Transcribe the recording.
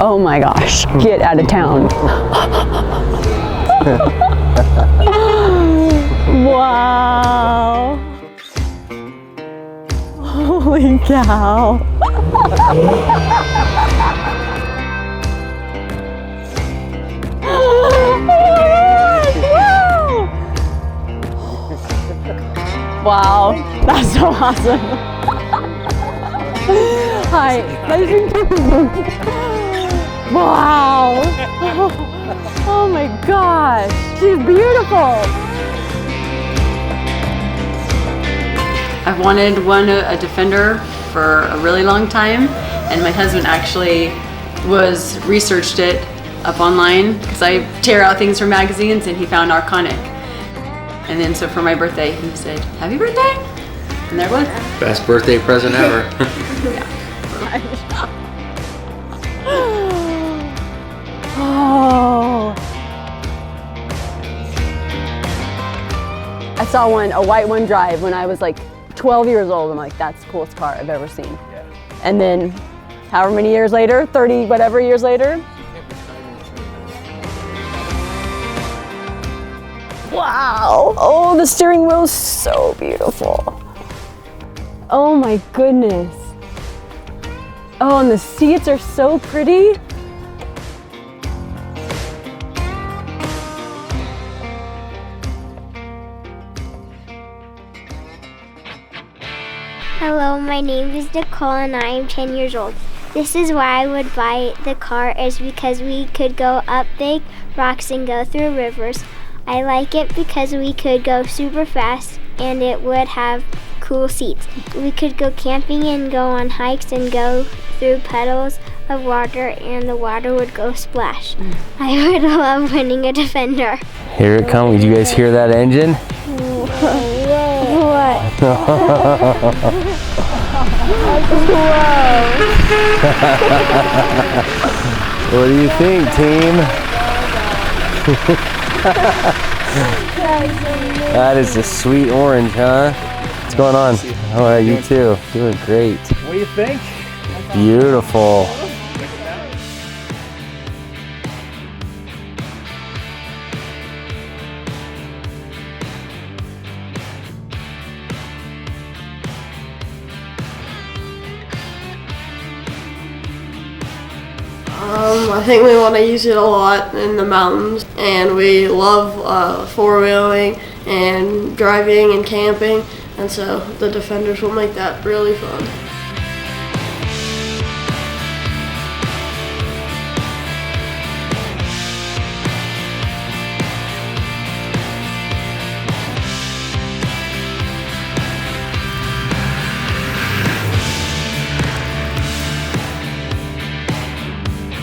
Oh my gosh, get out of town. Wow. Holy cow. Wow, that's so awesome. Hi, nice to meet you. Wow. Oh my gosh, she's beautiful. I've wanted a Defender for a really long time, and my husband actually researched it up online because I tear out things from magazines, and he found Arkonik. And then so for my birthday, he said, "Happy birthday!" And there it was. Best birthday present ever. Oh. I saw a white one drive when I was like 12 years old. I'm like, that's the coolest car I've ever seen. Yeah. And then however many years later, 30 whatever years later. Wow. Oh, the steering wheel's so beautiful. Oh my goodness. Oh, and the seats are so pretty. Hello, my name is Nicole and I am 10 years old. This is why I would buy the car, is because we could go up big rocks and go through rivers. I like it because we could go super fast and it would have cool seats. We could go camping and go on hikes and go through puddles of water and the water would go splash. I would love winning a Defender. Here it comes. Did you guys hear that engine? What? What do you think, team? That is a sweet orange, huh? What's going on? Oh, you too. Doing great. What do you think? Beautiful. I think we want to use it a lot in the mountains, and we love four-wheeling and driving and camping, and so the Defenders will make that really fun.